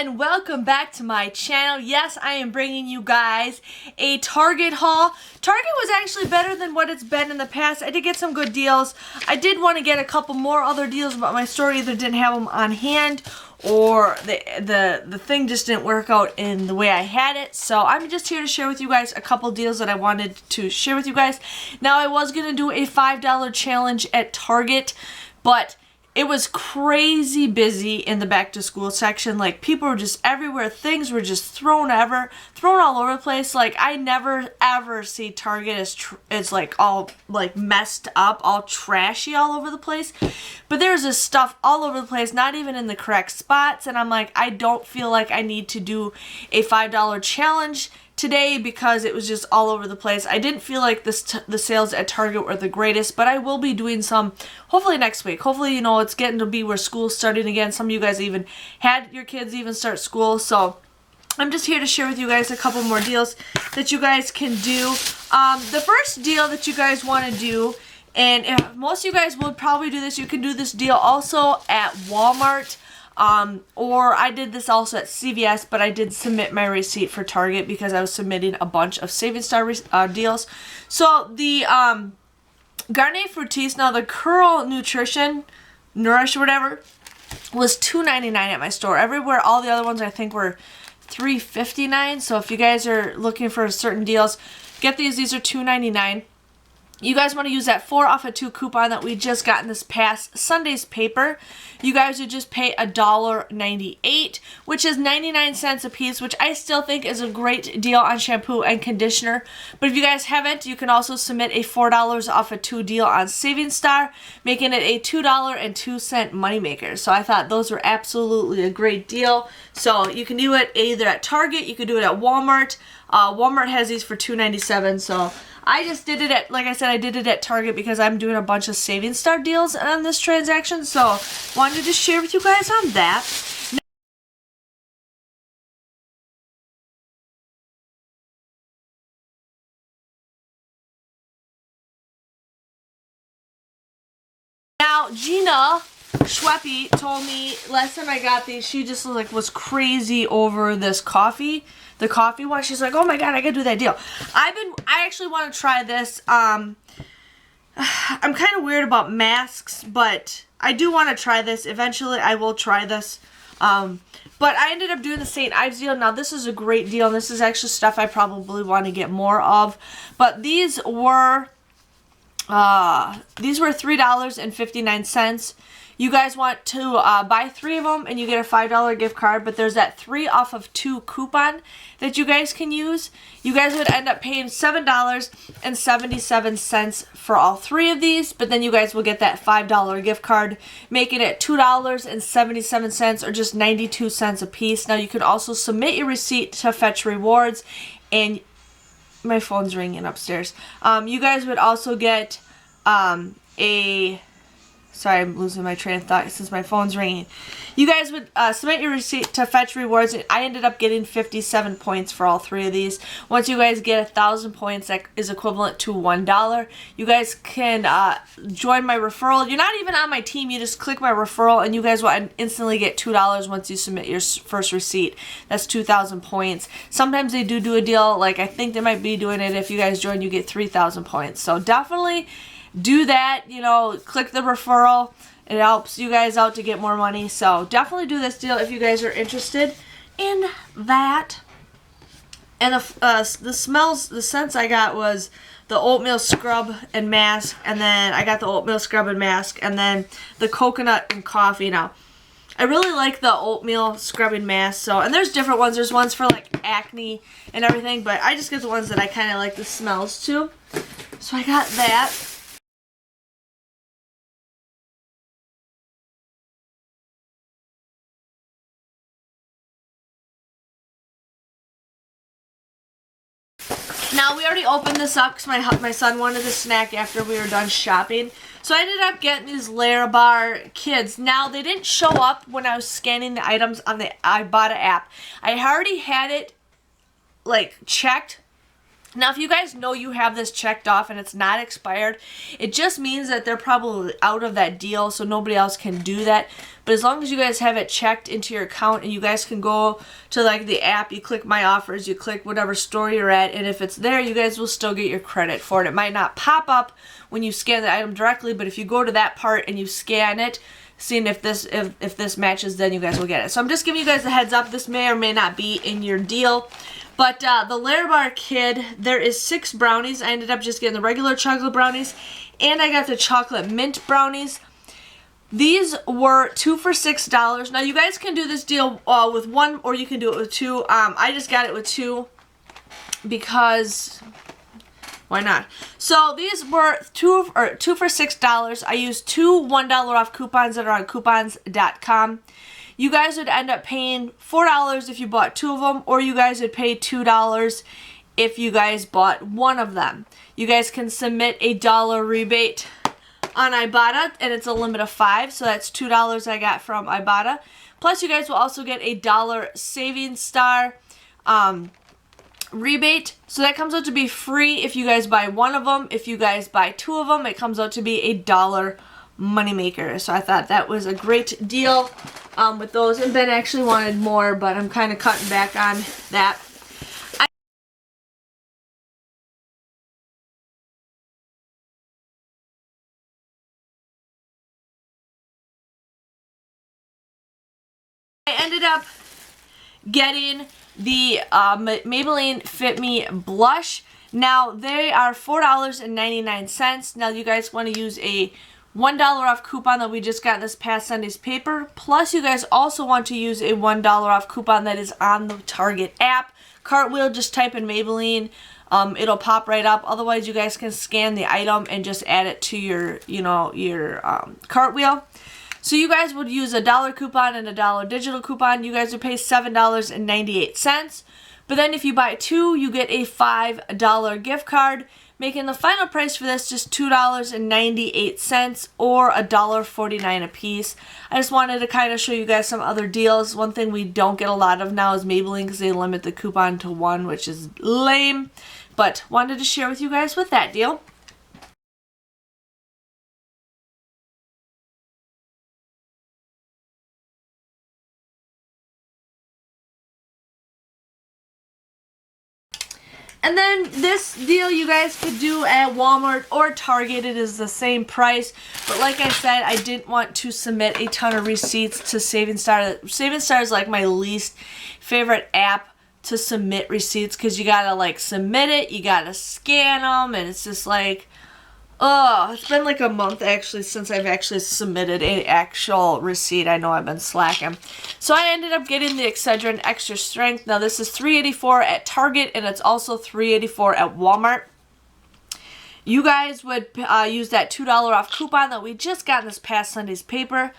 and welcome back to my channel. Yes, I am bringing you guys a Target haul. Target was actually better than what it's been in the past. I did get some good deals. I did want to get a couple more other deals, but my store either didn't have them on hand or the thing just didn't work out in the way I had it. So I'm just here to share with you guys a couple deals that I wanted to share with you guys. Now, I was going to do a $5 challenge at Target, but it was crazy busy in the back to school section. Like, people were just everywhere. Things were just thrown all over the place. Like, I never ever see Target as like all like messed up, all trashy all over the place. But there's this stuff all over the place, not even in the correct spots. And I'm like, I don't feel like I need to do a $5 challenge today because it was just all over the place. I didn't feel like the sales at Target were the greatest, but I will be doing some hopefully next week. Hopefully, you know, it's getting to be where school's starting again. Some of you guys even had your kids even start school, so I'm just here to share with you guys a couple more deals that you guys can do. The first deal that you guys want to do, and most of you guys will probably do this, you can do this deal also at Walmart. Or I did this also at CVS, but I did submit my receipt for Target because I was submitting a bunch of Saving Star deals. So the Garnier Fructis, now the Curl Nutrition, Nourish, whatever, was $2.99 at my store. Everywhere, all the other ones I think were $3.59. So if you guys are looking for certain deals, get these. These are $2.99. You guys want to use that 4 off of 2 coupon that we just got in this past Sunday's paper. You guys would just pay $1.98, which is 99 cents a piece, which I still think is a great deal on shampoo and conditioner. But if you guys haven't, you can also submit a $4 off of 2 deal on Saving Star, making it a $2.02 moneymaker. So I thought those were absolutely a great deal. So you can do it either at Target, you can do it at Walmart. Walmart has these for $2.97, so I just did it at, like I said, I did it at Target because I'm doing a bunch of Saving Star deals on this transaction, so wanted to share with you guys on that. Now, Gina Schweppy told me last time I got these, she just was crazy over this coffee. The coffee one. She's like, oh my god, I gotta do that deal. I actually want to try this. I'm kind of weird about masks, but I do want to try this. Eventually, I will try this. But I ended up doing the St. Ives deal. Now, this is a great deal, and this is actually stuff I probably want to get more of. But these were $3.59. You guys want to buy 3 of them and you get a $5 gift card, but there's that 3 off of 2 coupon that you guys can use. You guys would end up paying $7.77 for all 3 of these, but then you guys will get that $5 gift card, making it $2.77 or just 92 cents a piece. Now, you can also submit your receipt to Fetch Rewards, and my phone's ringing upstairs. You guys would also get sorry, I'm losing my train of thought since my phone's ringing. You guys would submit your receipt to Fetch Rewards, and I ended up getting 57 points for all 3 of these. Once you guys get 1,000 points, that is equivalent to $1. You guys can join my referral. You're not even on my team. You just click my referral, and you guys will instantly get $2 once you submit your first receipt. That's 2,000 points. Sometimes they do a deal. Like, I think they might be doing it. If you guys join, you get 3,000 points. So definitely do that, you know, click the referral. It helps you guys out to get more money. So definitely do this deal if you guys are interested in that. And the scents I got was the oatmeal scrub and mask, and then I got the oatmeal scrub and mask, and then the coconut and coffee. Now, I really like the oatmeal scrubbing mask. So, and there's different ones. There's ones for like acne and everything, but I just get the ones that I kind of like the smells too. So I got that. Now, we already opened this up because my son wanted a snack after we were done shopping. So I ended up getting these Larabar Kids. Now, they didn't show up when I was scanning the items on the Ibotta app. I already had it, like, checked Now, if you guys know you have this checked off and it's not expired, it just means that they're probably out of that deal, so nobody else can do that. But as long as you guys have it checked into your account and you guys can go to like the app, you click my offers, you click whatever store you're at, and if it's there, you guys will still get your credit for it. It might not pop up when you scan the item directly, but if you go to that part and you scan it, seeing if this matches, then you guys will get it. So I'm just giving you guys a heads up. This may or may not be in your deal. But the Larabar Kid, there is 6 brownies. I ended up just getting the regular chocolate brownies, and I got the chocolate mint brownies. These were 2 for $6. Now you guys can do this deal with 1, or you can do it with 2. I just got it with 2 because why not? So these were 2 for $6. I used 2 $1 off coupons that are on coupons.com. You guys would end up paying $4 if you bought 2 of them, or you guys would pay $2 if you guys bought 1 of them. You guys can submit a $1 rebate on Ibotta, and it's a limit of 5, so that's $2 I got from Ibotta. Plus, you guys will also get a $1 Savings Star rebate, so that comes out to be free if you guys buy 1 of them. If you guys buy 2 of them, it comes out to be a $1 moneymaker. So I thought that was a great deal with those, and Ben actually wanted more, but I'm kind of cutting back on that. I ended up getting the Maybelline Fit Me blush. Now they are $4.99. Now you guys want to use a $1 off coupon that we just got this past Sunday's paper. Plus you guys also want to use a $1 off coupon that is on the Target app. Cartwheel, just type in Maybelline. It'll pop right up. Otherwise you guys can scan the item and just add it to your, Cartwheel. So you guys would use a $1 coupon and a $1 digital coupon. You guys would pay $7.98. But then if you buy 2, you get a $5 gift card, making the final price for this just $2.98 or $1.49 a piece. I just wanted to kind of show you guys some other deals. One thing we don't get a lot of now is Maybelline, because they limit the coupon to 1, which is lame. But wanted to share with you guys with that deal. And then this deal you guys could do at Walmart or Target. It is the same price. But like I said, I didn't want to submit a ton of receipts to Savings Star. Savings Star is like my least favorite app to submit receipts, because you gotta like submit it, you gotta scan them, and it's just like, oh, it's been like a month actually since I've actually submitted an actual receipt. I know I've been slacking. So I ended up getting the Excedrin Extra Strength. Now this is $3.84 at Target, and it's also $3.84 at Walmart. You guys would use that $2 off coupon that we just got in this past Sunday's paper.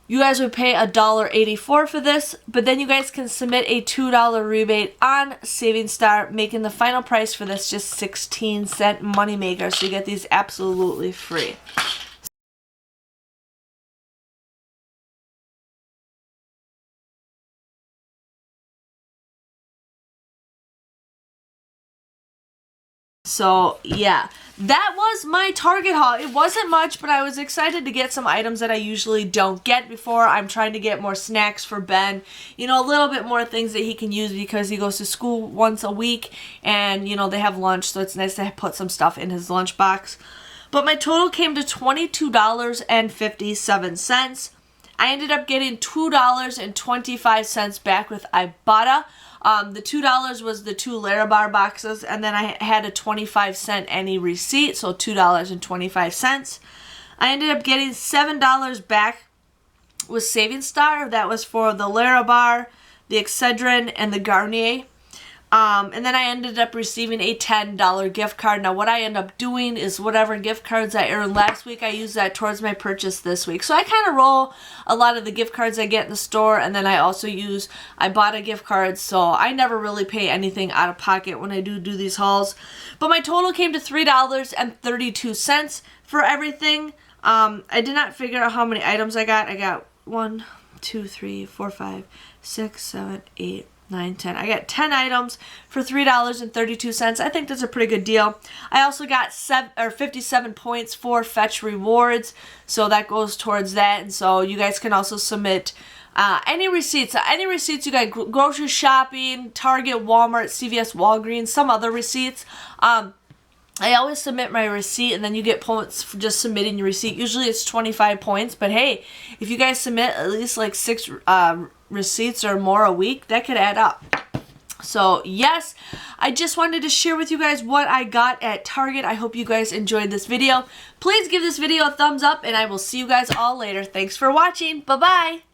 You guys would pay $1.84 for this, but then you guys can submit a $2 rebate on Savings Star, making the final price for this just 16-cent moneymaker. So you get these absolutely free. So yeah, that was my Target haul. It wasn't much, but I was excited to get some items that I usually don't get before. I'm trying to get more snacks for Ben. You know, a little bit more things that he can use, because he goes to school once a week, and you know, they have lunch, so it's nice to put some stuff in his lunchbox. But my total came to $22.57. I ended up getting $2.25 back with Ibotta. The $2 was the 2 Larabar boxes, and then I had a 25-cent any receipt, so $2.25. I ended up getting $7 back with Savings Star. That was for the Larabar, the Excedrin, and the Garnier. And then I ended up receiving a $10 gift card. Now what I end up doing is whatever gift cards I earned last week, I use that towards my purchase this week. So I kind of roll a lot of the gift cards I get in the store, and then I also use Ibotta gift cards. So I never really pay anything out of pocket when I do these hauls. But my total came to $3.32 for everything. I did not figure out how many items I got. I got 1, 2, 3, 4, 5, 6, 7, 8, 9, 10. I got 10 items for $3.32. I think that's a pretty good deal. I also got 57 points for Fetch Rewards, so that goes towards that. And so you guys can also submit any receipts you got, grocery shopping, Target, Walmart, CVS, Walgreens, some other receipts. I always submit my receipt, and then you get points for just submitting your receipt. Usually it's 25 points, but hey, if you guys submit at least like 6 receipts or more a week, that could add up. So yes, I just wanted to share with you guys what I got at Target. I hope you guys enjoyed this video. Please give this video a thumbs up, and I will see you guys all later. Thanks for watching. Bye-bye.